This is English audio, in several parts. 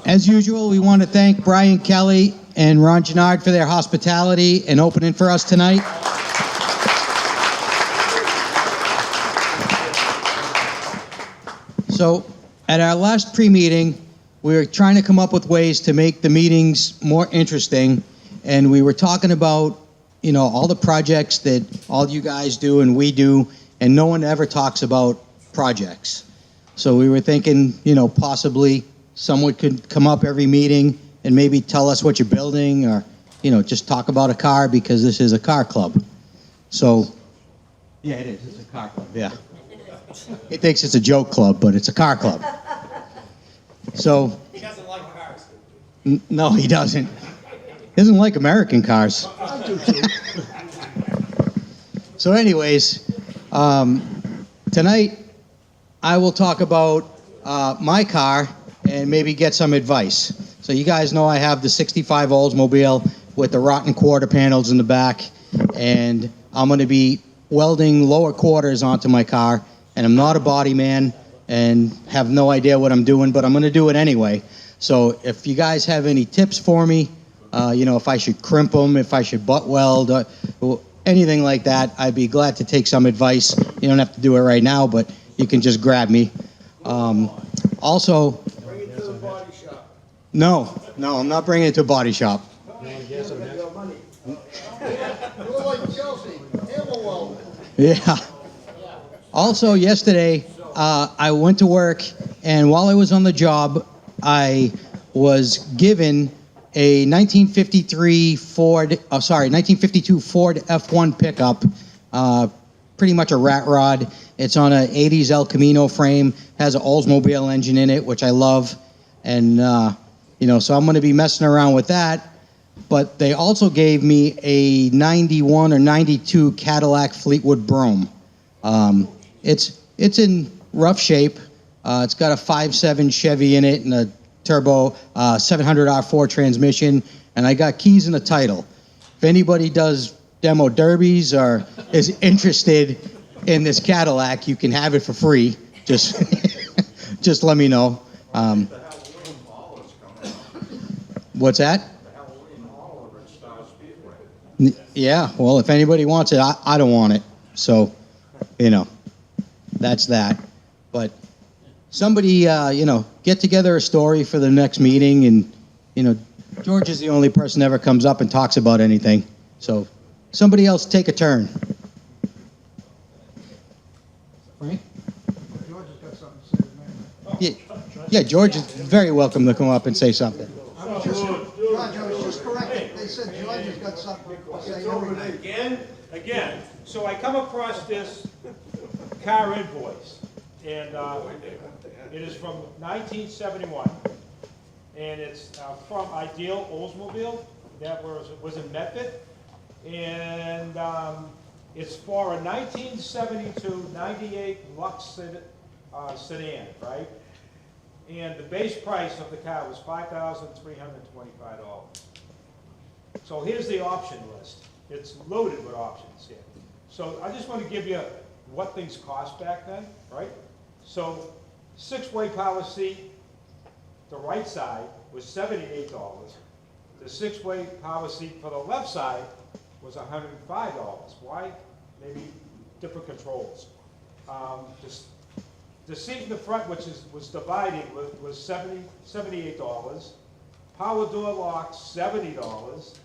As usual, we want to thank Brian Kelly and Ron Gennard for their hospitality and opening for us tonight. So, at our last pre-meeting, we were trying to come up with ways to make the meetings more interesting, and we were talking about, you know, all the projects that all you guys do and we do, and no one ever talks about projects. So we were thinking, you know, possibly someone could come up every meeting and maybe tell us what you're building, or, you know, just talk about a car, because this is a car club. So, yeah, it is. It's a car club, yeah. He thinks it's a joke club, but it's a car club. So he doesn't like cars. No, he doesn't. He doesn't like American cars. So anyways, tonight I will talk about my car and maybe get some advice. So you guys know I have the 65 Oldsmobile with the rotten quarter panels in the back, and I'm going to be welding lower quarters onto my car, and I'm not a body man and have no idea what I'm doing, but I'm going to do it anyway. So if you guys have any tips for me, you know, if I should crimp them, if I should butt weld, anything like that, I'd be glad to take some advice. You don't have to do it right now, but you can just grab me. Also, Bring it to the body shop. no, I'm not bringing it to a body shop. You're like Chelsea, hammer weld. Yeah. Also, yesterday, I went to work, and while I was on the job, I was given a 1952 Ford F1 pickup, pretty much a rat rod. It's on an 80s El Camino frame, has an Oldsmobile engine in it, which I love, and you know, so I'm going to be messing around with that. But they also gave me a 91 or 92 Cadillac Fleetwood Brougham. It's in rough shape. It's got a 5.7 Chevy in it and a turbo 700 R4 transmission, and I got keys and a title. If anybody does demo derbies or is interested in this Cadillac, you can have it for free. Just just let me know. What's that? Yeah, well, if anybody wants it, I don't want it. So, you know, that's that. But somebody, you know, get together a story for the next meeting, and, you know, George is the only person that ever comes up and talks about anything. So somebody else take a turn. Frank? George has got something to say, man. Yeah, George is very welcome to come up and say something. George, I was just corrected. They said George has got something to say. Again. So I come across this car invoice, and it is from 1971, and it's from Ideal Oldsmobile that was in Medford, and it's for a 1972 98 Lux sedan, right? And the base price of the car was $5,325. So here's the option list. It's loaded with options here. So I just want to give you what things cost back then, right? So 6-way power seat, the right side was $78. The 6-way power seat for the left side was $105. Why? Maybe different controls. The seat in the front, which was dividing, was $78. Power door locks, $70.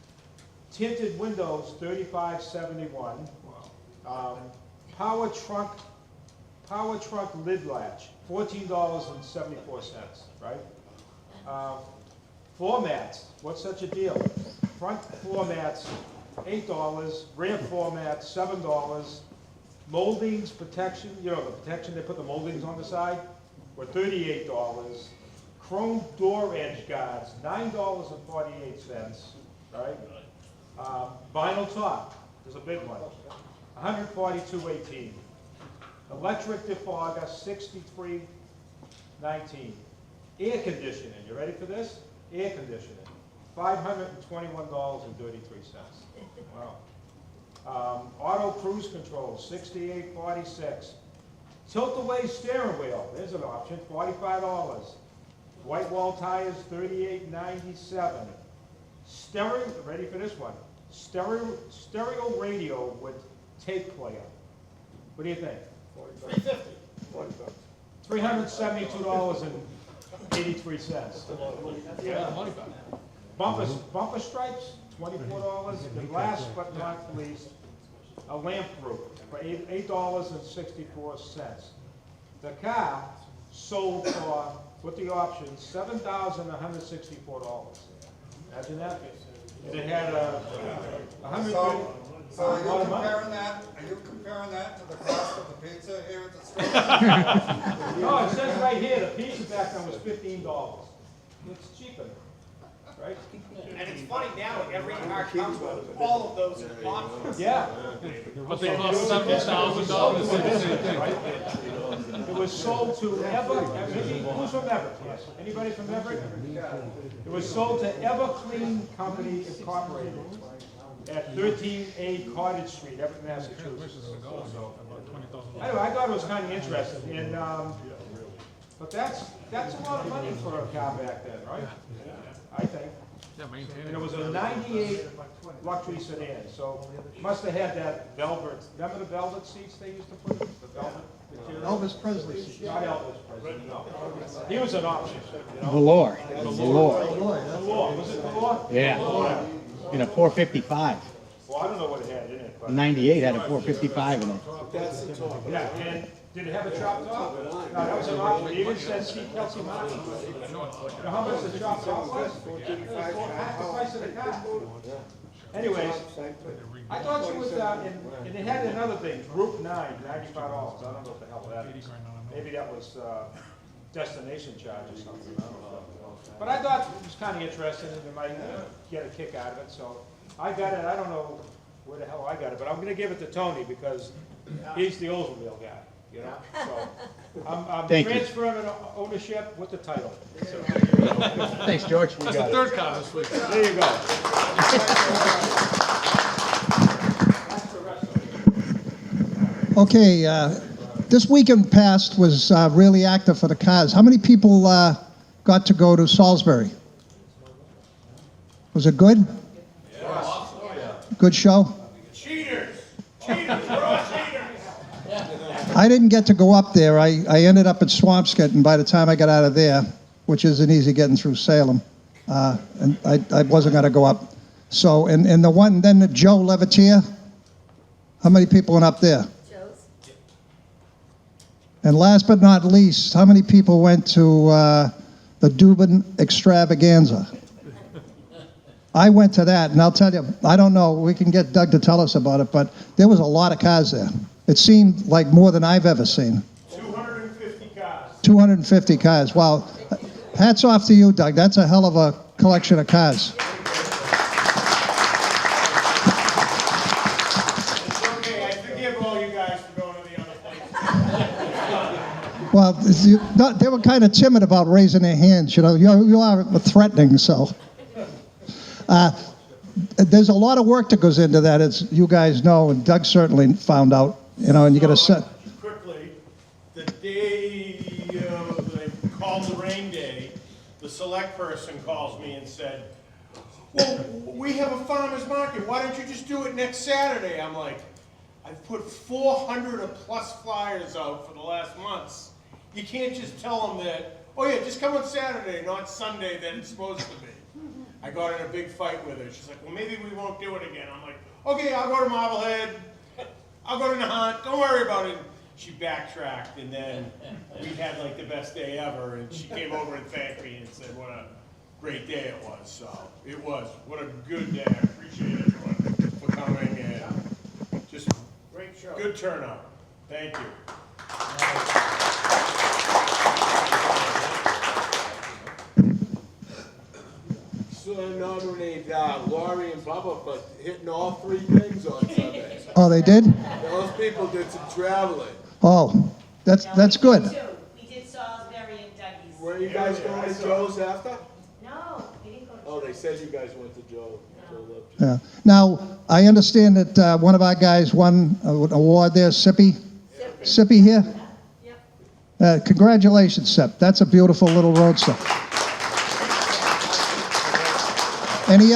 Tinted windows, $35.71. Power trunk lid latch, $14.74. Right? Floor mats. What's such a deal? Front floor mats, $8. Rear floor mats, $7. Moldings, protection, you know, the protection, they put the moldings on the side, were $38. Chrome door edge guards, $9.48, right? Vinyl top, there's a big one, $142.18. Electric defogger, $63.19. Air conditioning, you ready for this? Air conditioning, $521.33. Wow. Auto cruise control, $68.46. Tilt-away steering wheel, there's an option, $45. White wall tires, $38.97. Stereo, ready for this one? Stereo radio with tape player. What do you think? $372.83. Yeah. Bumper stripes, $24. And last but not least, a lamp group for $8.64. The car sold for, with the option, $7,164. Imagine that. And it had a 130. So are you comparing that to the cost of the pizza here at the store? No, it says right here, the pizza back then was $15. It's cheaper, right? And it's funny now, every car comes with all of those options. Yeah. But they cost $70,000. It was sold to who's from Everett? Yes. Anybody from Everett? It was sold to Everclean Company Incorporated at 13A Cottage Street, Everett, Massachusetts. Anyway, I thought it was kind of interesting, and but that's a lot of money for a car back then, right? I think. And it was a '98 luxury sedan, so must have had that velvet. Remember the velvet seats they used to put? The velvet material. Elvis Presley. Not Elvis Presley, no. He was an option. You know? Velour. Was it Velour? Yeah. In a 455. Well, I don't know what it had in it, but 98 had a 455 in it. yeah. And did it have a chop top? No, that was an option. It even said see Kelsey Martin. You know how much the chop top was? It was half the price of the car. Anyways, I thought she was, and it had another thing, Group 9, $95. I don't know what the hell that is. Maybe that was destination charge or something. I don't know. But I thought it was kind of interesting, and you might get a kick out of it. So I got it. I don't know where the hell I got it, but I'm going to give it to Tony because he's the Oldsmobile guy. You know, so I'm transferring ownership with the title. So, Thanks, George. That's the third car this week. there you go. Okay, this weekend past was really active for the cars. How many people got to go to Salisbury? Was it good? Good show? Cheaters! Cheaters! We're all cheaters! I didn't get to go up there. I ended up at Swampscott, and by the time I got out of there, which isn't easy getting through Salem, and I wasn't going to go up. So, and the one, then the Joe Levitier, how many people went up there? Joe's. And last but not least, how many people went to the Dubin Extravaganza? I went to that, and I'll tell you, I don't know, we can get Doug to tell us about it, but there was a lot of cars there. It seemed like more than I've ever seen. 250 cars. 250 cars. Wow. Hats off to you, Doug. That's a hell of a collection of cars. It's okay, I forgive all you guys for going to the other place. Well, they were kind of timid about raising their hands. You know, you are threatening, so. There's a lot of work that goes into that, as you guys know, and Doug certainly found out. You know, and you got to set. Quickly, the day they called the rain day, the select person calls me and said, well, we have a farmer's market. Why don't you just do it next Saturday? I'm like, I've put 400 or plus flyers out for the last months. You can't just tell them that, oh yeah, just come on Saturday, not Sunday that it's supposed to be. I got in a big fight with her. She's like, well, maybe we won't do it again. I'm like, okay, I'll go to Marblehead. I'll go to Nahant. Don't worry about it. She backtracked, and then we had like the best day ever, and she came over and thanked me and said what a great day it was. So it was. What a good day. I appreciate everyone for coming, and just great show. Good turnout. Thank you. So I nominate Laurie and Bubba for hitting all three things on Sunday. Oh, they did? Those people did some traveling. Oh, that's good. We did Salisbury and Dougie's. Were you guys going to Joe's after? No, we didn't go to Oh, they Joe's. said you guys went to Joe. Yeah. Now, I understand that one of our guys won an award there, Sippy. Sippy here? Yep. Congratulations, Sip. That's a beautiful little roadster. Any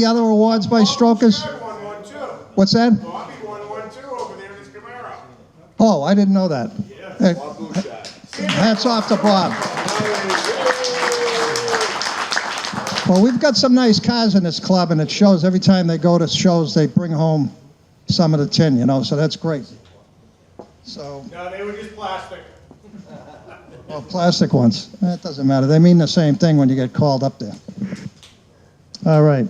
other awards by strokers? Bobby won one too. What's that? Bobby won one too over there in his Camaro. Oh, I didn't know that. Hey, Bob Bouchard. hats off to Bob. Well, we've got some nice cars in this club, and it shows every time they go to shows, they bring home some of the tin, so that's great. So, No, they were just plastic. well, plastic ones, that doesn't matter. They mean the same thing when you get called up there. All right.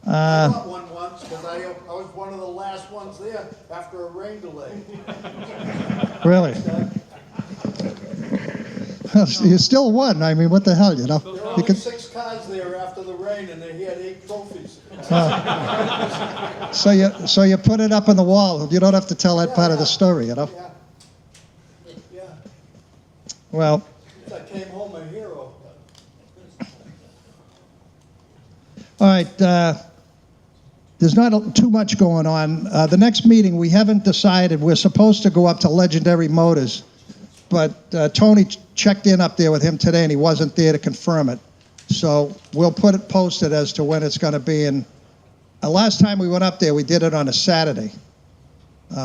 I got one once, because I was one of the last ones there after a rain delay. Really? You still won. I mean, what the hell, There were You only can, 6 cars there after the rain, and he had 8 trophies. so you put it up on the wall. You don't have to tell that part of the story, Yeah. Yeah. Well, I came home a hero. all right. There's not too much going on. The next meeting, we haven't decided. We're supposed to go up to Legendary Motors, but Tony checked in up there with him today, and he wasn't there to confirm it. So we'll put it posted as to when it's going to be. And last time we went up there, we did it on a Saturday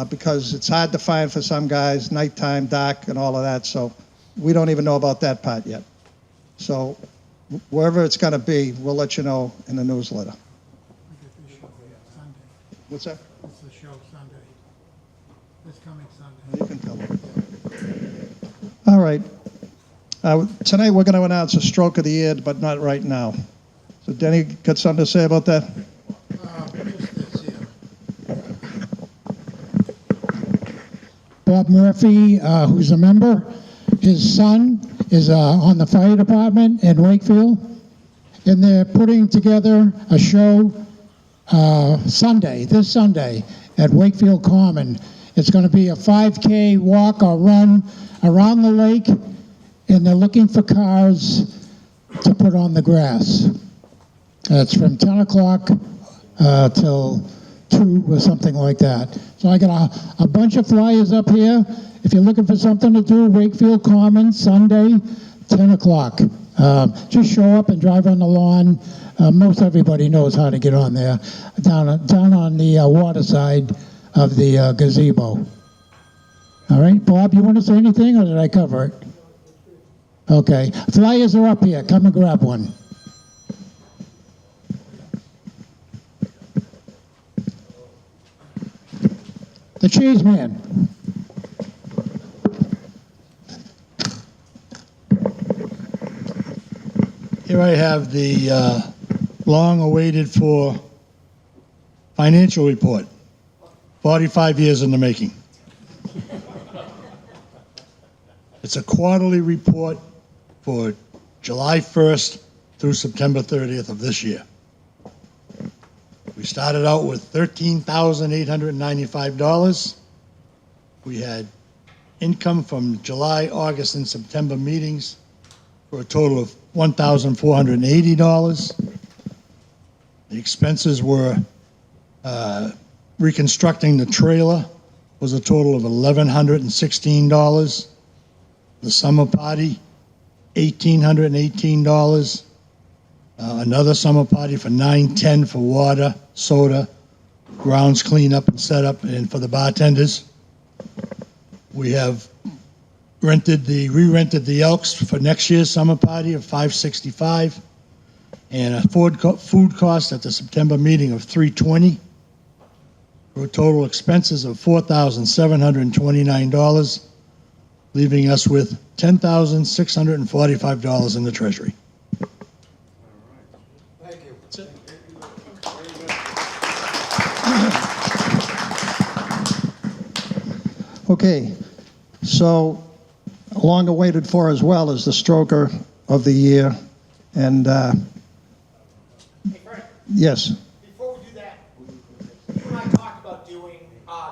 because it's hard to find for some guys, nighttime, dark, and all of that. So we don't even know about that part yet. So wherever it's going to be, we'll let you know in the newsletter. What's that? It's the show Sunday. This coming Sunday. You can tell them. All right. Tonight we're going to announce a stroke of the year, but not right now. So Denny, got something to say about that? Just this here. Bob Murphy, who's a member, his son is on the fire department in Wakefield, and they're putting together a show this Sunday at Wakefield Common. It's going to be a 5K walk or run around the lake, and they're looking for cars to put on the grass. It's from 10 o'clock till 2 or something like that. So I got a bunch of flyers up here. If you're looking for something to do, Wakefield Common, Sunday, 10 o'clock. Just show up and drive on the lawn. Most everybody knows how to get on there, down on the water side of the gazebo. All right, Bob, you want to say anything, or did I cover it? Okay, flyers are up here. Come and grab one. The cheese man. Here I have the long-awaited for financial report, 45 years in the making. It's a quarterly report for July 1st through September 30th of this year. We started out with $13,895. We had income from July, August, and September meetings for a total of $1,480. The expenses were reconstructing the trailer was a total of $1,116. The summer party, $1,818. Another summer party for $910 for water, soda, grounds cleanup and setup, and for the bartenders. We have re-rented the Elks for next year's summer party of $565, and a food cost at the September meeting of $320, for total expenses of $4,729, leaving us with $10,645 in the treasury. Thank you. That's it. Okay, so long awaited for as well is the stroker of the year, and Hey, Frank, yes. before we do that, you and I talked about doing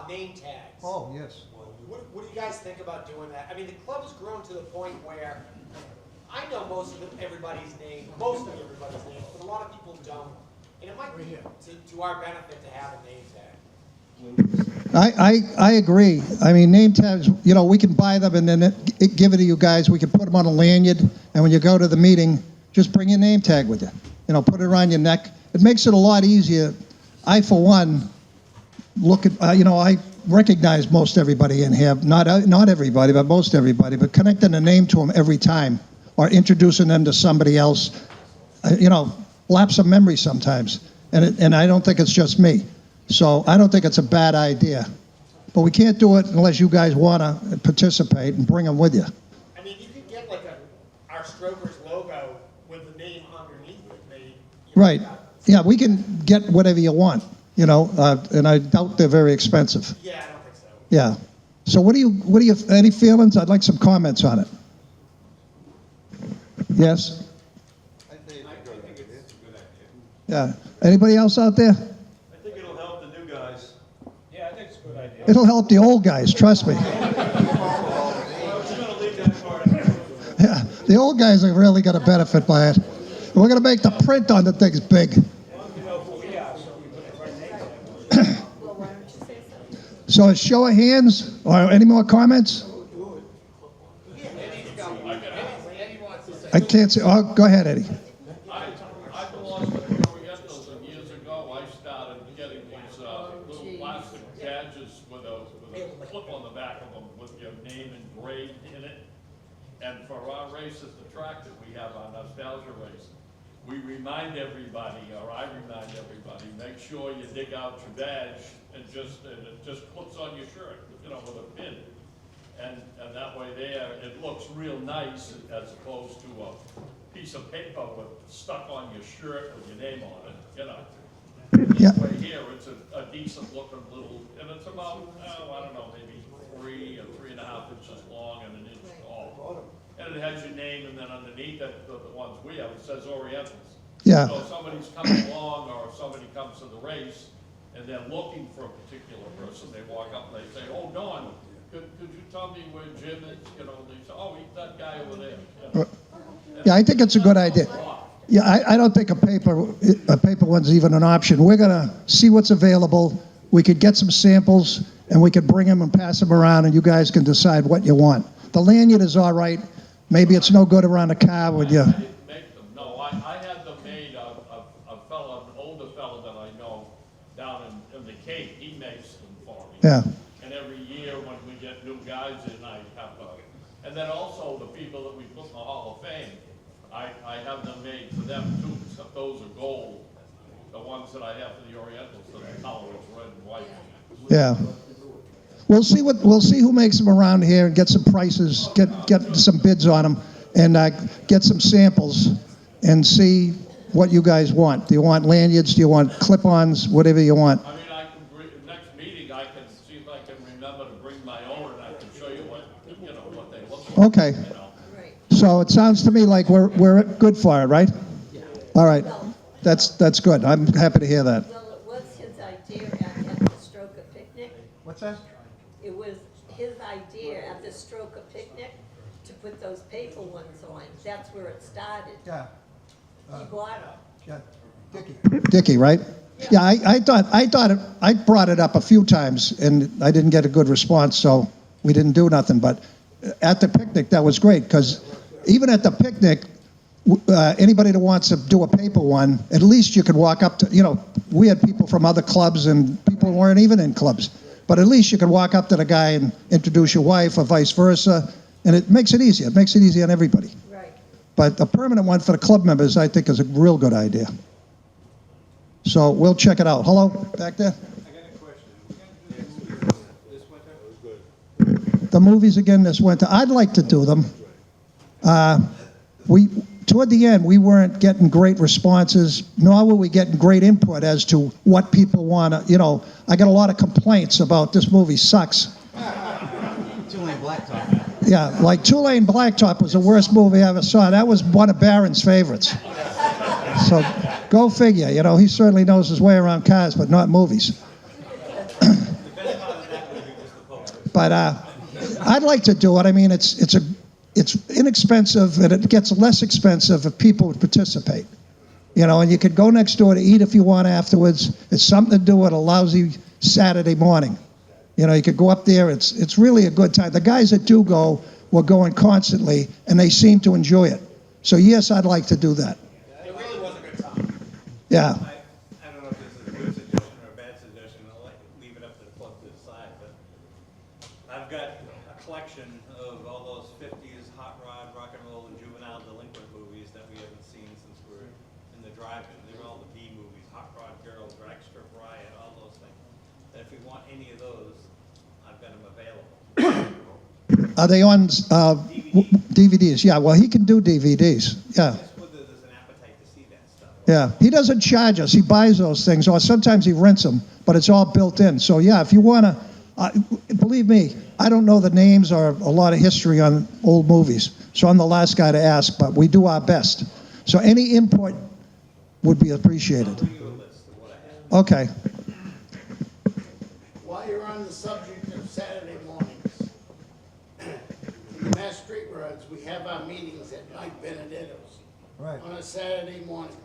name tags. Oh, yes. What do you guys think about doing that? I mean, the club has grown to the point where I know most of everybody's name, but a lot of people don't. And it might be to our benefit to have a name tag. I agree. I mean, name tags, we can buy them and then give it to you guys. We can put them on a lanyard, and when you go to the meeting, just bring your name tag with you. You know, put it around your neck. It makes it a lot easier. I, for one, look at, you know, I recognize most everybody in here. Not everybody, but most everybody. But connecting a name to them every time or introducing them to somebody else, you know, lapse of memory sometimes. And I don't think it's just me. So I don't think it's a bad idea. But we can't do it unless you guys want to participate and bring them with you. I mean, you could get like our Strokers logo with the name underneath it made. Right. Yeah, we can get whatever you want, you know, and I doubt they're very expensive. Yeah, I don't think so. Yeah. So what do you, any feelings? I'd like some comments on it. Yes? I think it's a good idea. Yeah. Anybody else out there? I think it'll help the new guys. Yeah, I think it's a good idea. It'll help the old guys, trust me. I was gonna leave that part. Yeah, the old guys are really going to benefit by it. We're going to make the print on the things big. So a show of hands, or any more comments? I can't say, oh, go ahead, Eddie. I belong to the Orientals, and years ago, I started getting these little plastic badges with a clip on the back of them with your name engraved in it. And for our race at the track that we have, our nostalgia race, we remind everybody, or I remind everybody, make sure you dig out your badge and it just clips on your shirt, you know, with a pin. And that way there, it looks real nice as opposed to a piece of paper with stuck on your shirt with your name on it, you know. Yeah. This way here, it's a decent looking little, and it's about, I don't know, maybe 3 or 3.5 inches long and 1 inch tall. And it has your name, and then underneath it, the ones we have, it says Orientals. Yeah. So if somebody's coming along, or if somebody comes to the race, and they're looking for a particular person, they walk up and they say, oh, Don, could you tell me where Jim is? You know, they say, oh, he's that guy over there. You know? Yeah, I think it's a good idea. Yeah, I don't think a paper one's even an option. We're going to see what's available. We could get some samples, and we could bring them and pass them around, and you guys can decide what you want. The lanyard is all right. Maybe it's no good around a car with you. I didn't make them, no. I had them made, a fellow, an older fellow that I know down in the Cape, he makes them for me. Yeah. And every year when we get new guys in, I have and then also the people that we put in the Hall of Fame, I have them made for them too, except those are gold. The ones that I have for the Orientals, the color is red and white. Yeah. We'll see who makes them around here and get some prices, get some bids on them, and get some samples and see what you guys want. Do you want lanyards? Do you want clip-ons? Whatever you want. I mean, next meeting, I can see if I can remember to bring my own, and I can show you what they look like. Okay. You know. So it sounds to me like we're good for it, right? All right. That's good. I'm happy to hear that. Well, it was his idea at the Stroker picnic. What's that? It was his idea at the Stroker picnic to put those paper ones on. That's where it started. Yeah. He bought them. Yeah. Dickie, right? Yeah, I brought it up a few times, and I didn't get a good response, so we didn't do nothing. But at the picnic, that was great, because even at the picnic, anybody that wants to do a paper one, at least you could walk up to, we had people from other clubs and people who weren't even in clubs. But at least you could walk up to the guy and introduce your wife or vice versa, and it makes it easier. It makes it easy on everybody. Right. But a permanent one for the club members, I think, is a real good idea. So we'll check it out. Hello, back there? I got a question. This winter? The movies again this winter. I'd like to do them. Toward the end, we weren't getting great responses, nor were we getting great input as to what people want to, I got a lot of complaints about this movie sucks. Two-lane blacktop. Yeah, like Two-Lane Blacktop was the worst movie I ever saw. That was one of Barron's favorites. So go figure, he certainly knows his way around cars, but not movies. But I'd like to do it. I mean, it's inexpensive, and it gets less expensive if people would participate. And you could go next door to eat if you want afterwards. It's something to do at a lousy Saturday morning. You could go up there. It's really a good time. The guys that do go were going constantly, and they seem to enjoy it. So yes, I'd like to do that. It really was a good time. Yeah. I don't know if this is a good suggestion or a bad suggestion, I'll leave it up to the club to decide, but I've got a collection of all those 50s hot rod, rock and roll, and juvenile delinquent movies that we haven't seen since we're in the drive-in. They're all the B movies, Hot Rod Girl, Drag Strip Riot, all those things. And if we want any of those, I've got them available. Are they on DVDs? Yeah, well, he can do DVDs. Yeah. Just whether there's an appetite to see that stuff. Yeah. He doesn't charge us. He buys those things, or sometimes he rents them, but it's all built in. So, yeah, if you want to, believe me, I don't know the names or a lot of history on old movies, so I'm the last guy to ask, but we do our best. So any input would be appreciated. Okay. While you're on the subject of Saturday mornings, in the Mass Street Roads, we have our meetings at Mike Benedetto's. Right. On a Saturday morning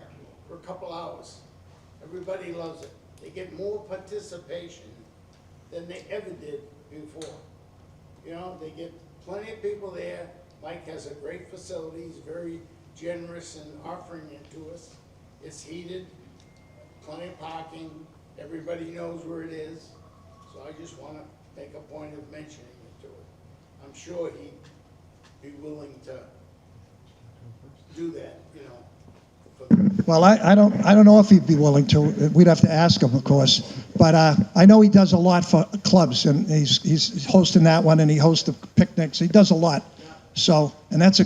for a couple hours. Everybody loves it. They get more participation than they ever did before. You know, they get plenty of people there. Mike has a great facility. He's very generous in offering it to us. It's heated, plenty of parking. Everybody knows where it is. So I just want to make a point of mentioning it to it. I'm sure he'd be willing to do that, you know. Well, I don't know if he'd be willing to. We'd have to ask him, of course. But I know he does a lot for clubs, and he's hosting that one, and he hosts the picnics. He does a lot. So, and that's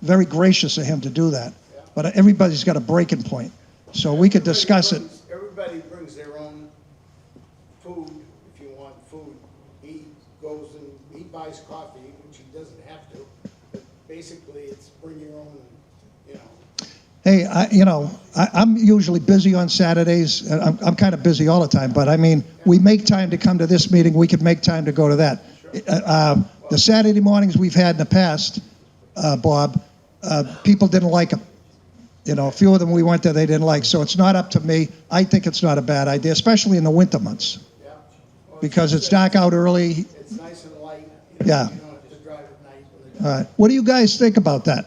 very gracious of him to do that. But everybody's got a breaking point, so we could discuss it. Everybody brings their own food, if you want food. He goes and he buys coffee, which he doesn't have to. But basically, it's bring your own, you know. Hey, I'm usually busy on Saturdays. I'm kind of busy all the time, but I mean, we make time to come to this meeting. We could make time to go to that. The Saturday mornings we've had in the past, Bob, people didn't like them. You know, a few of them we went there they didn't like. So it's not up to me. I think it's not a bad idea, especially in the winter months, because it's dark out early. It's nice and light. Yeah. You don't have to drive at night. All right. What do you guys think about that?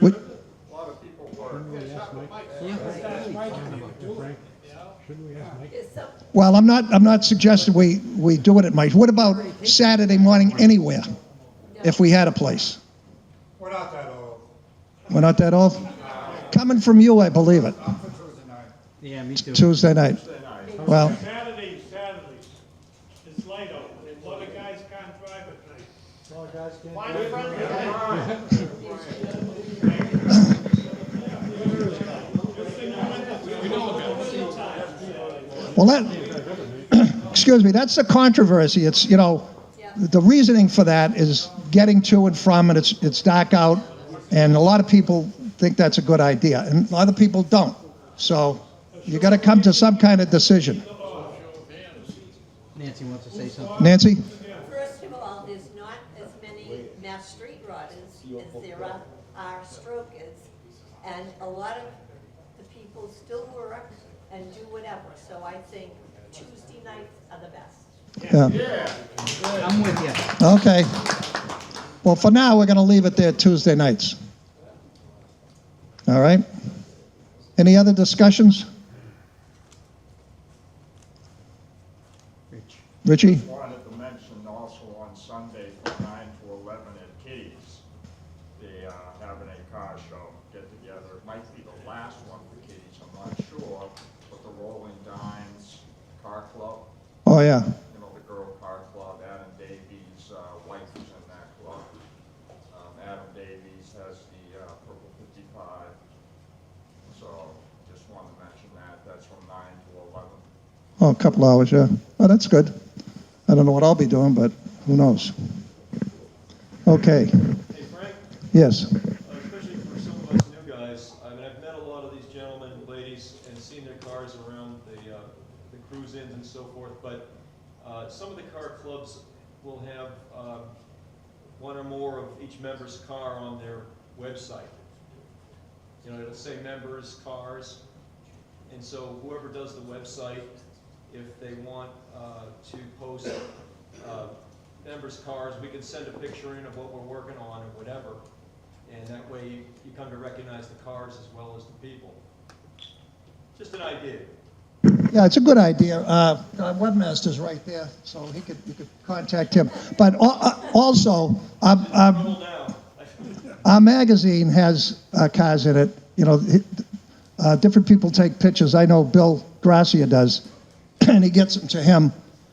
What- A lot of people work. Is some, Well, I'm not suggesting we do it at Mike's. What about Saturday morning anywhere, if we had a place? We're not that old. We're not that old? Coming from you, I believe it. Yeah, me too. Tuesday night. Well, Saturdays, it's light out. A lot of guys can't drive at night. Find a friendly well, that, excuse me, that's the controversy. It's, the reasoning for that is getting to and from, and it's dark out, and a lot of people think that's a good idea, and a lot of people don't. So you got to come to some kind of decision. Nancy wants to say something. Nancy? first of all, there's not as many Mass Street Rodders as there are strokers. And a lot of the people still work and do whatever. So I think Tuesday nights are the best. Yeah. I'm with you. Okay. Well, for now, we're going to leave it there Tuesday nights. All right? Any other discussions? Richie? Wanted to mention also on Sunday from 9 to 11 at Kitty's, they are having a car show get-together. It might be the last one for Kitty's, I'm not sure, but the Rolling Dimes Car Club, Oh, yeah. the Girl Car Club, Adam Davies' wife is in that club. Adam Davies has the Purple 55. So just wanted to mention that. That's from 9 to 11. Oh, a couple hours, yeah. Oh, that's good. I don't know what I'll be doing, but who knows? Okay. Hey, Frank? Yes. Especially for some of us new guys, I mean, I've met a lot of these gentlemen and ladies and seen their cars around the cruise-ins and so forth, but some of the car clubs will have one or more of each member's car on their website. It'll say members, cars, and so whoever does the website, if they want to post members' cars, we can send a picture in of what we're working on or whatever, and that way you come to recognize the cars as well as the people. Just an idea. Yeah, it's a good idea. Our webmaster's right there, so you could contact him. But also, Trouble now. our magazine has cars in it. You know, different people take pictures. I know Bill Gracia does, and he gets them to him,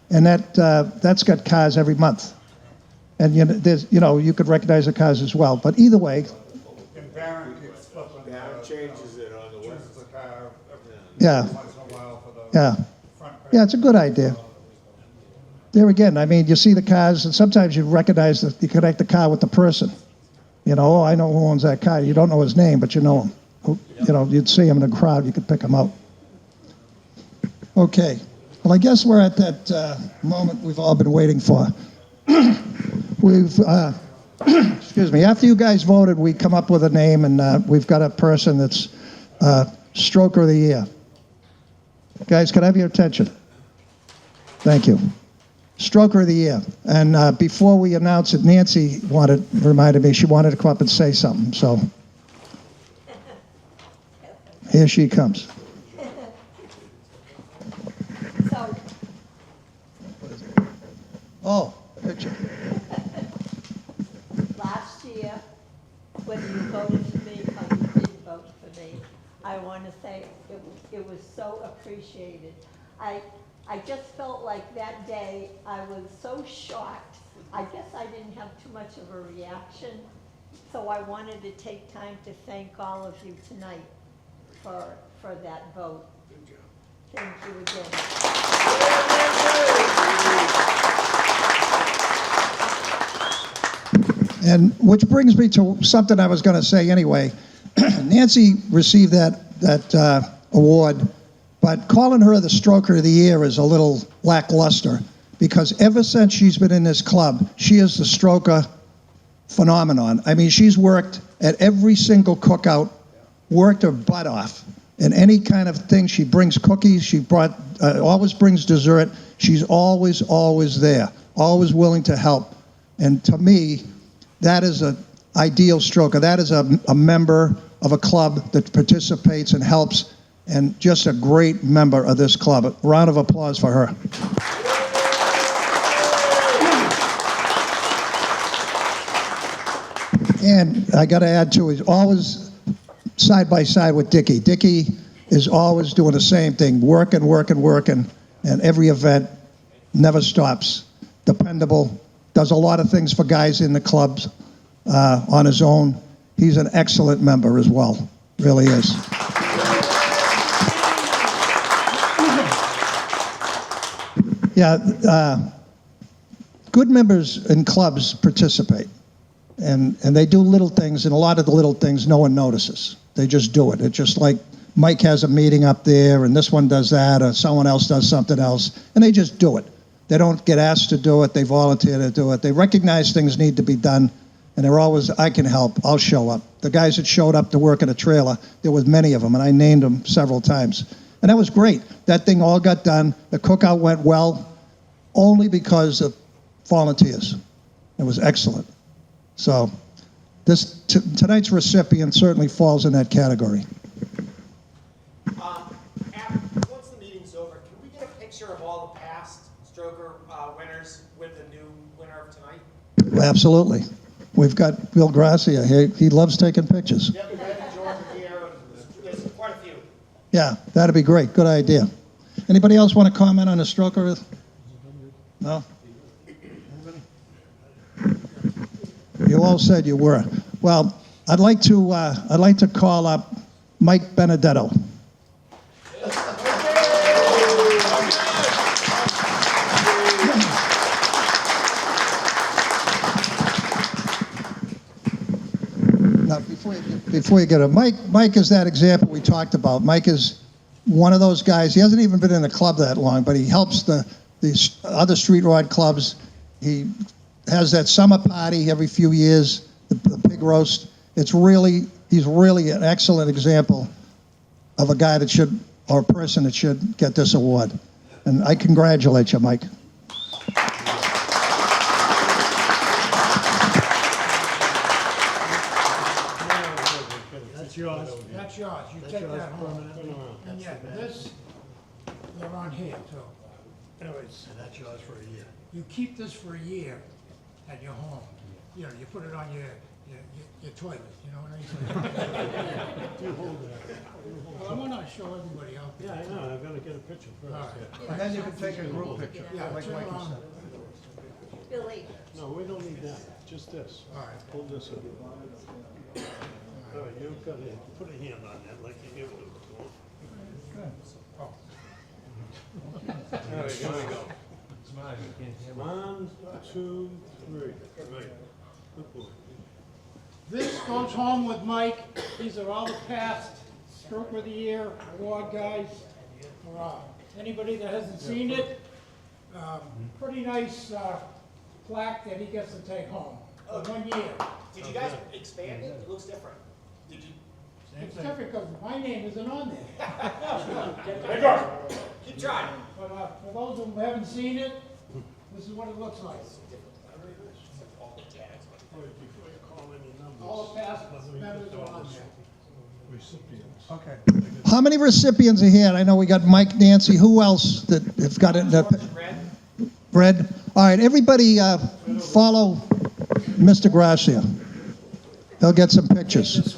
and that's got cars every month. And you could recognize the cars as well. But either way, And Baron changes it on the web. yeah, yeah, it's a good idea. There again, I mean, you see the cars, and sometimes you recognize that you connect the car with the person. You know, oh, I know who owns that car. You don't know his name, but you know him. You know, you'd see him in the crowd, you could pick him out. Okay, well, I guess we're at that moment we've all been waiting for. We've, excuse me, after you guys voted, we come up with a name, and we've got a person that's Stroker of the Year. Guys, can I have your attention? Thank you. Stroker of the Year. And before we announce it, Nancy reminded me she wanted to come up and say something, so here she comes. So, Oh, picture. last year, when you voted for me, or you didn't vote for me, I want to say it was so appreciated. I just felt like that day I was so shocked. I guess I didn't have too much of a reaction, so I wanted to take time to thank all of you tonight for that vote. Good job. Thank you again. And which brings me to something I was going to say anyway. Nancy received that award, but calling her the Stroker of the Year is a little lackluster, because ever since she's been in this club, she is the stroker phenomenon. I mean, she's worked at every single cookout, worked her butt off. In any kind of thing, she brings cookies, she always brings dessert. She's always there, always willing to help. And to me, that is an ideal stroker. That is a member of a club that participates and helps, and just a great member of this club. A round of applause for her. And I got to add too, he's always side by side with Dickie. Dickie is always doing the same thing, working, and every event never stops. Dependable, does a lot of things for guys in the clubs on his own. He's an excellent member as well, really is. Yeah, good members in clubs participate. And they do little things, and a lot of the little things no one notices. They just do it. It's just like Mike has a meeting up there, and this one does that, or someone else does something else, and they just do it. They don't get asked to do it. They volunteer to do it. They recognize things need to be done, and they're always, I can help. I'll show up. The guys that showed up to work in a trailer, there was many of them, and I named them several times. And that was great. That thing all got done. The cookout went well, only because of volunteers. It was excellent. So tonight's recipient certainly falls in that category. Once the meeting's over, can we get a picture of all the past Stroker winners with the new winner of tonight? Absolutely. We've got Bill Gracia here. He loves taking pictures. Yep, we got George here. There's quite a few. Yeah, that'd be great. Good idea. Anybody else want to comment on the Stroker? No? You all said you were. Well, I'd like to call up Mike Benedetto. Now, before you get it, Mike is that example we talked about. Mike is one of those guys. He hasn't even been in the club that long, but he helps the other street rod clubs. He has that summer party every few years, the pig roast. He's really an excellent example of a guy that should, or a person that should get this award. And I congratulate you, Mike. That's yours. That's yours, you take that home. And yeah, this, they're on here too. Anyways, And that's yours for a year. you keep this for a year at your home. You know, you put it on your toilet, you know what I mean? You hold it. Well, I wanna show everybody out there. Yeah, I know, I've got to get a picture first. All right. yeah. And then you can take a group picture, Yeah, like turn Mikey around. said. Billy, No, we don't need that, just this. All right. Hold this up. All right, you've got to put a hand on that like you give it to before. Oh. All right, here we go. 1, 2, 3. Right. Good boy. This goes home with Mike. These are all the past Stroke of the Year award guys. For anybody that hasn't seen it, pretty nice plaque that he gets to take home for 1 year. Did you guys expand it? It looks different. Did you? It's different because my name isn't on there. Keep trying. But for those who haven't seen it, this is what it looks like. Before you call any numbers. All the past members are on there. Recipients. Okay. How many recipients are here? I know we got Mike, Nancy, who else that have got it? Red? All right, everybody follow Mr. Gracia. He'll get some pictures.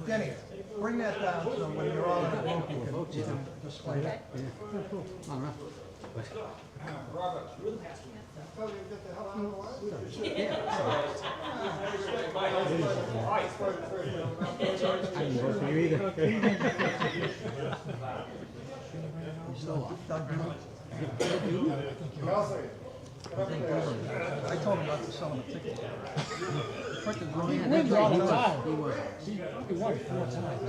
Denny, bring that down so when you're all in a group, you can display it. Robert, you really passed me. I told him not to sell him a ticket. He wins all the time. He won 4 times.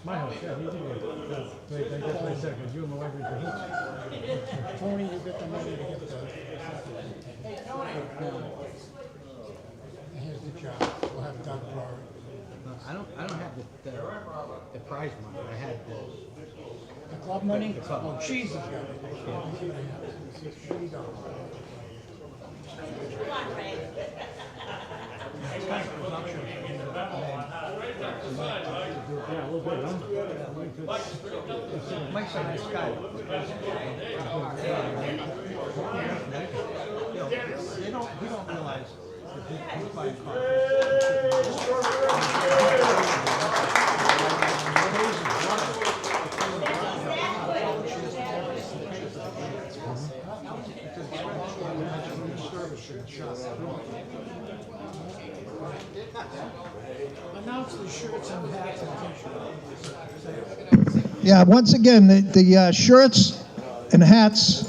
My house, yeah, he did. That's what I said, because you and my wife are Tony, you get the money to get the. Here's the job. We'll have Doug borrow it. I don't have the prize money. I had The club money? Well, cheese has got it. Here you go. Come on, Ray. Yeah, a little bit, huh? Mike's a nice guy. You don't realize that he's buying Announce the shirts and hats and t-shirts. Yeah, once again, the shirts and hats,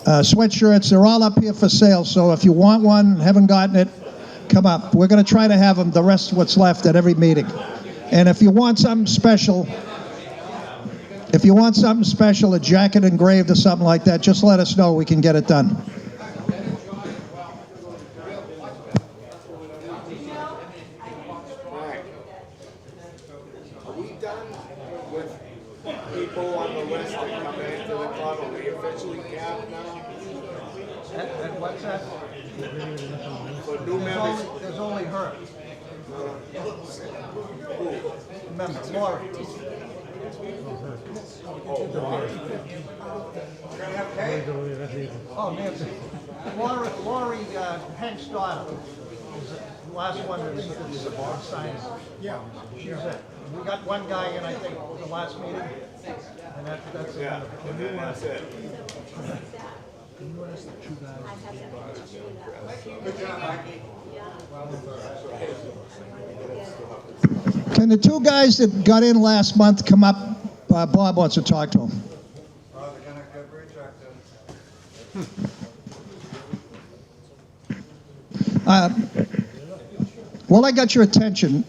sweatshirts, they're all up here for sale. So if you want one, haven't gotten it, come up. We're going to try to have them, the rest of what's left, at every meeting. And if you want something special, a jacket engraved or something like that, just let us know. We can get it done. Are we done with people on the list that come into the club? Are we officially capped now? And what's that? For new members? There's only her. Remember, Lori. Oh, Nancy. Lori, Hank's daughter, is the last one that's signed. Yeah. She's it. We got one guy in, I think, the last meeting, and that's it. Yeah, and then that's it. Can the two guys that got in last month come up? Bob wants to talk to them. Well, I got your attention.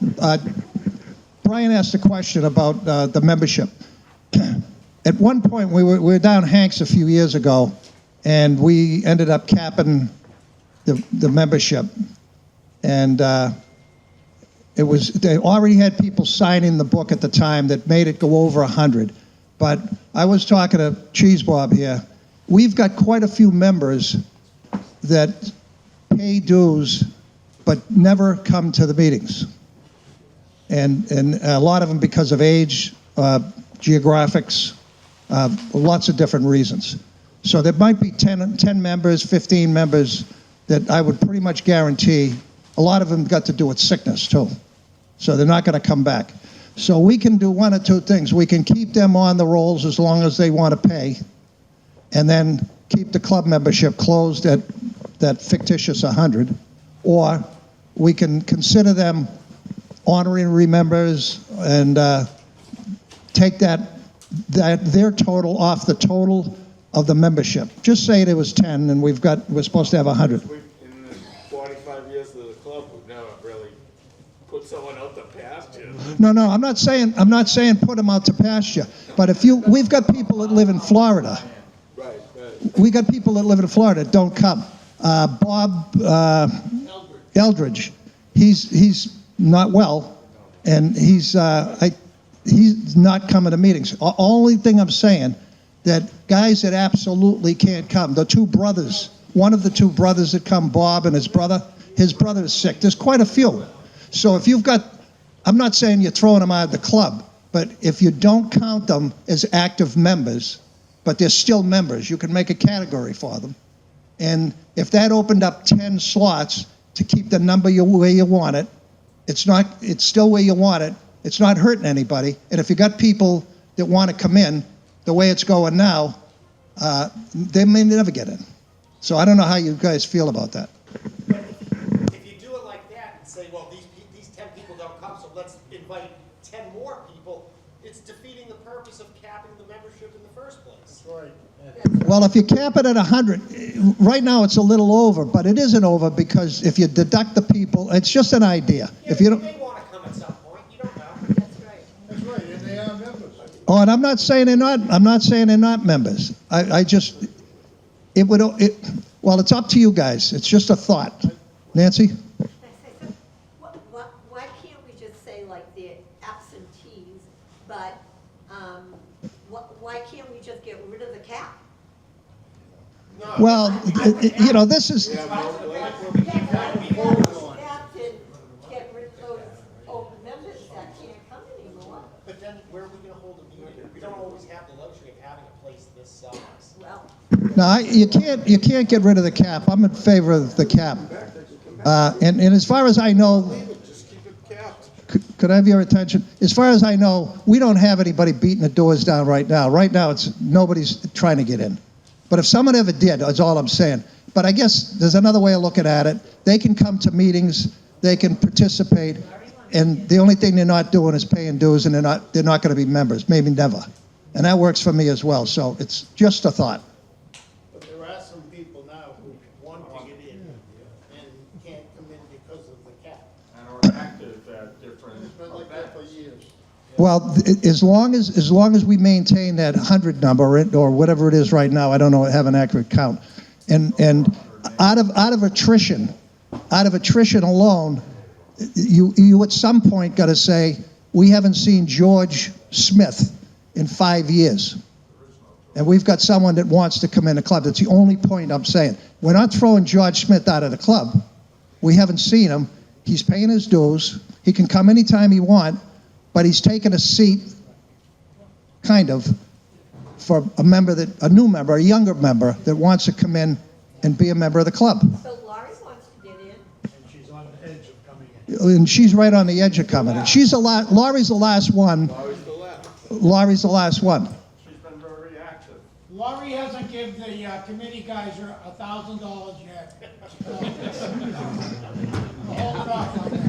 Brian asked a question about the membership. At one point, we were down Hanks a few years ago, and we ended up capping the membership. And they already had people signing the book at the time that made it go over 100. But I was talking to Cheese Bob here. We've got quite a few members that pay dues but never come to the meetings. and a lot of them because of age, geographics, lots of different reasons. So there might be 10 members, 15 members that I would pretty much guarantee, a lot of them got to do with sickness too. So they're not going to come back. So we can do one or two things. We can keep them on the rolls as long as they want to pay, and then keep the club membership closed at that fictitious 100, or we can consider them honorary members and take their total off the total of the membership. Just say it was 10, and we're supposed to have 100. In the 45 years of the club, we've never really put someone out to pasture. No, I'm not saying put them out to pasture. But we've got people that live in Florida. Right. We got people that live in Florida that don't come. Bob Eldridge, he's not well, and he's not coming to meetings. Only thing I'm saying, that guys that absolutely can't come, the two brothers, one of the two brothers that come, Bob and his brother is sick. There's quite a few. So if you've got, I'm not saying you're throwing them out of the club, but if you don't count them as active members, but they're still members, you can make a category for them. And if that opened up 10 slots to keep the number where you want it, it's still where you want it. It's not hurting anybody. And if you got people that want to come in, the way it's going now, they may never get in. So I don't know how you guys feel about that. If you do it like that and say, well, these 10 people don't come, so let's invite 10 more people, it's defeating the purpose of capping the membership in the first place. That's right. Well, if you cap it at 100, right now it's a little over, but it isn't over because if you deduct the people, it's just an idea. Yeah, if you don't, they may want to come at some point. You don't know. That's right. That's right, and they are members. oh, and I'm not saying they're not members. Well, it's up to you guys. It's just a thought. Nancy? Why can't we just say like they're absentees, but why can't we just get rid of the cap? Well, this is, Get rid of those open members that can't come anymore. But then where are we going to hold a meeting? We don't always have the luxury of having a place this size. Well, no, you can't get rid of the cap. I'm in favor of the cap. And as far as I know, Just keep it capped. could I have your attention? As far as I know, we don't have anybody beating the doors down right now. Right now, nobody's trying to get in. But if someone ever did, that's all I'm saying. But I guess there's another way of looking at it. They can come to meetings, they can participate, and the only thing they're not doing is paying dues, and they're not going to be members, maybe never. And that works for me as well. So it's just a thought. But there are some people now who want to get in and can't come in because of the cap. And are active at different It's been like that for years. Well, as long as we maintain that 100 number or whatever it is right now, I don't know, have an accurate count, and out of attrition alone, you at some point got to say we haven't seen George Smith in 5 years, and we've got someone that wants to come in the club. That's the only point I'm saying. We're not throwing George Smith out of the club. We haven't seen him. He's paying his dues. He can come anytime he wants. But he's taken a seat, kind of, for a new member, a younger member that wants to come in and be a member of the club. So Laurie wants to get in. And she's on the edge of coming in. And she's right on the edge of coming in. Laurie's the last one. Laurie's the last one. She's been very active. Laurie hasn't given the committee guys $1,000 yet. Hold it off on that.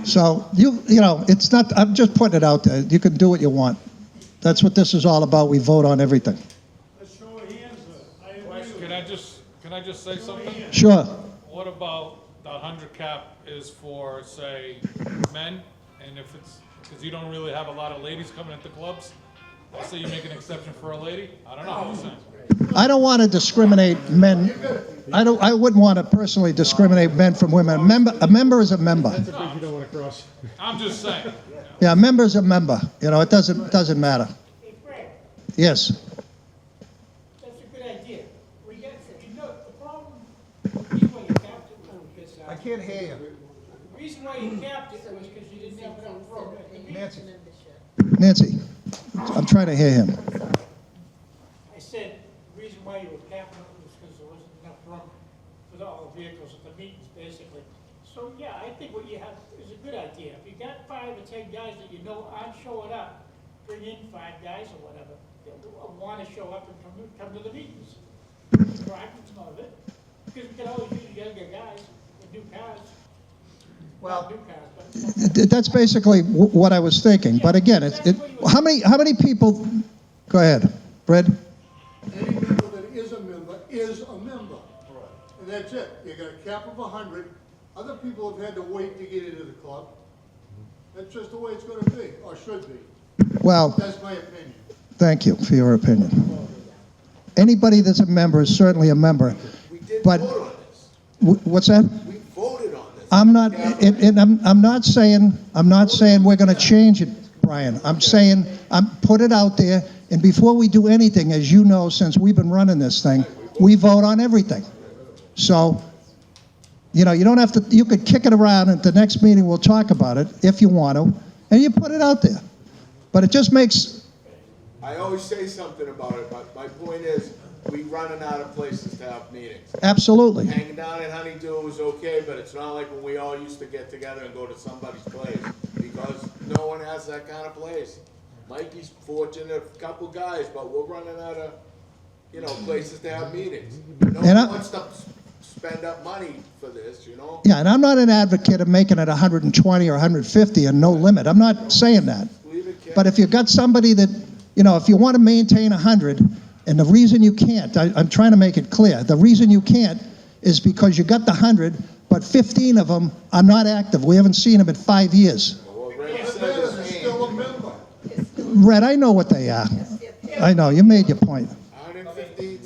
So, it's not, I'm just putting it out there. You can do what you want. That's what this is all about. We vote on everything. Let's show of hands, I agree with Can I just say something? Sure. What about the 100 cap is for, say, men, and if it's, because you don't really have a lot of ladies coming at the clubs, let's say you make an exception for a lady, I don't know, I'm just saying. I don't want to discriminate men. I wouldn't want to personally discriminate men from women. A member is a member. That's a bridge you don't want to cross. I'm just saying. Yeah, a member's a member. It doesn't matter. Hey, Fred, Yes. that's a good idea. The problem, you and your captain, I can't hear you. reason why you capped it was because you didn't have enough room at the meeting. Nancy, I'm trying to hear him. I said, the reason why you were capping it was because there wasn't enough room for all the vehicles at the meetings, basically. So, yeah, I think what you have is a good idea. If you got 5 or 10 guys that you know aren't showing up, bring in 5 guys or whatever, they'll want to show up and come to the meetings. Drive some of it, because we can always use younger guys with new cars. Well, new cars, but That's basically what I was thinking, but again, how many people, go ahead, Brad? Any member that is a member is a member. And that's it. You got a cap of 100. Other people have had to wait to get into the club. That's just the way it's gonna be, or should be. Well, That's my opinion. thank you for your opinion. Anybody that's a member is certainly a member, but, what's that? We voted on this. I'm not, I'm not saying we're gonna change it, Brian. I'm saying, put it out there, and before we do anything, as you know, since we've been running this thing, we vote on everything. So, you know, you don't have to, you could kick it around, and at the next meeting, we'll talk about it, if you want to, and you put it out there. But it just makes, I always say something about it, but my point is, we running out of places to have meetings. absolutely. Hanging down at Honeydew was okay, but it's not like when we all used to get together and go to somebody's place, because no one has that kind of place. Mikey's fortunate, a couple guys, but we're running out of, you know, places to have meetings. No And one wants to spend up money for this, you know? Yeah, and I'm not an advocate of making it 120 or 150 and no limit. I'm not saying that. But if you've got somebody that, you know, if you want to maintain 100, and the reason you can't, I'm trying to make it clear, the reason you can't is because you got the 100, but 15 of them are not active. We haven't seen them in 5 years. Still a member. Red, I know what they are. I know, you made your point. 115.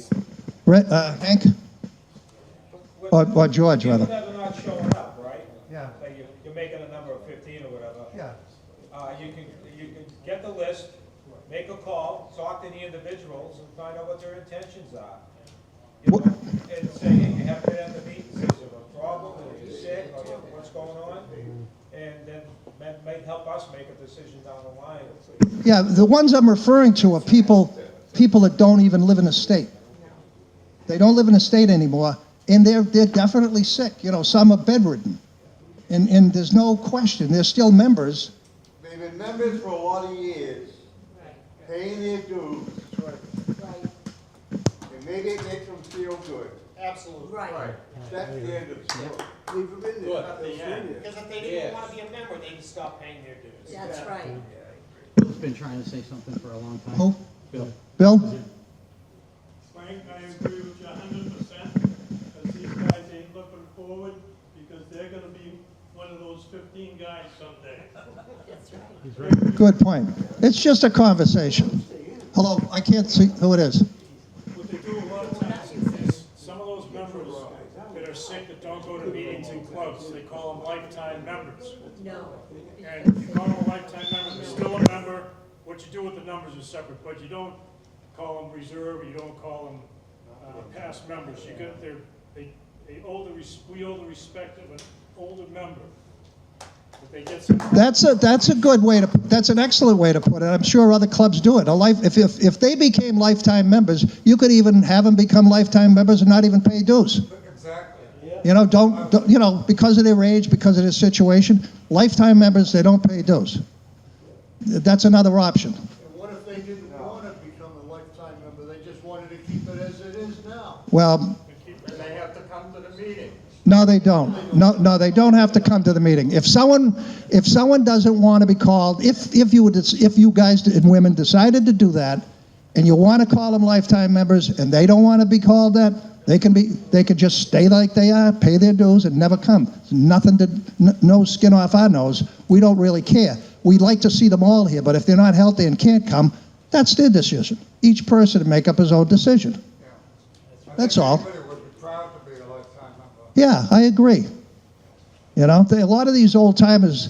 Red, Hank? Or George, rather. People that are not showing up, right? Yeah. Say you're making a number of 15 or whatever. Yeah. You can get the list, make a call, talk to the individuals, and find out what their intentions are. You know, and say, hey, you haven't been at the meetings, is there a problem, are you sick, or what's going on? And then that may help us make a decision down the line. Yeah, the ones I'm referring to are people that don't even live in the state. They don't live in the state anymore, and they're definitely sick. You know, some are bedridden. And there's no question, they're still members. They've been members for a lot of years, paying their dues. And maybe it makes them feel good. Absolutely. Right. That's the end of the story. Leave them in there. Because if they didn't want to be a member, they would stop paying their dues. That's right. Bill's been trying to say something for a long time. Who? Bill. Bill? Frank, I agree with you 100%, because these guys ain't looking forward, because they're gonna be one of those 15 guys someday. That's right. Good point. It's just a conversation. Hello, I can't see who it is. What they do a lot of times is, some of those members that are sick that don't go to meetings and clubs, they call them lifetime members. No. And if you call them a lifetime member, they're still a member. What you do with the numbers is separate, but you don't call them reserve, or you don't call them past members. You get we owe the respect of an older member. But they get some. That's a good way to, that's an excellent way to put it. I'm sure other clubs do it. If they became lifetime members, you could even have them become lifetime members and not even pay dues. Exactly. You know, don't you know, because of their age, because of their situation, lifetime members, they don't pay dues. That's another option. And what if they didn't want to become a lifetime member, they just wanted to keep it as it is now? Well, And they have to come to the meeting. no, they don't. No, they don't have to come to the meeting. If someone doesn't want to be called, if you guys and women decided to do that, and you want to call them lifetime members, and they don't want to be called that, they could just stay like they are, pay their dues, and never come. Nothing to, no skin off our nose. We don't really care. We'd like to see them all here, but if they're not healthy and can't come, that's their decision. Each person to make up his own decision. That's all. Yeah, I agree. You know, a lot of these old timers,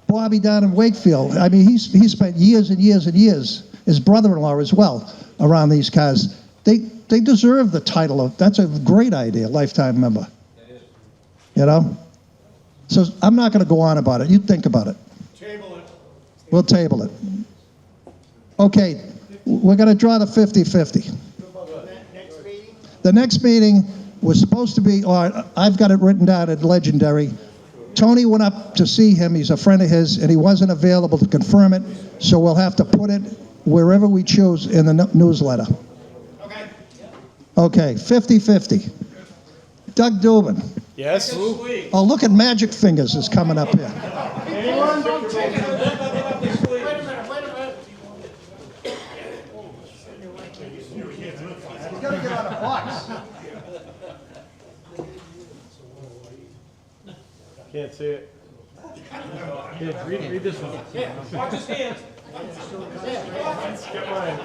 Bobby down in Wakefield, I mean, he spent years and years and years, his brother-in-law as well, around these cars. They deserve the title of, that's a great idea, lifetime member. You know? So I'm not going to go on about it. You think about it. Table it. We'll table it. Okay, we're going to draw the 50-50. Next meeting? The next meeting was supposed to be, or I've got it written down at Legendary. Tony went up to see him, he's a friend of his, and he wasn't available to confirm it, so we'll have to put it wherever we choose in the newsletter. Okay. Okay, 50-50. Doug Dubin. Yes? Oh, look at Magic Fingers is coming up here. Anyone? Wait a minute, wait a minute. He's got to get on a box. Can't see it. Here, read this one. Yeah, watch his hands. Get mine.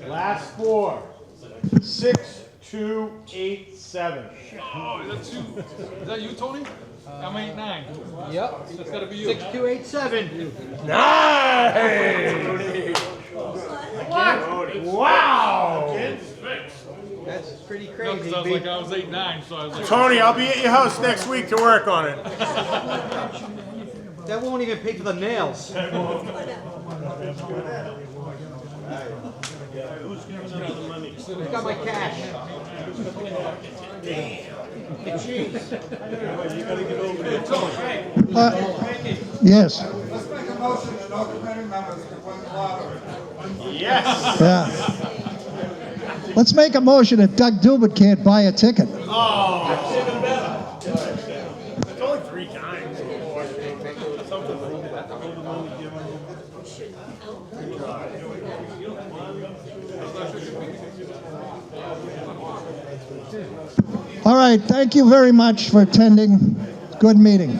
Last four. 6, 2, 8, 7. Oh, is that you? Is that you, Tony? I'm 8-9. Yep. That's gotta be you. 6287. Nice! Wow! That's pretty No, crazy. because I was like, I was 8-9, so I was like. Tony, I'll be at your house next week to work on it. That won't even pay for the nails. Who's got my cash? Yes. Let's make a motion that no committee members can win the lottery. Yes! Yeah. Let's make a motion that Doug Dubin can't buy a ticket. Oh! It's only 3 times. Something like that. All right, thank you very much for attending. Good meeting.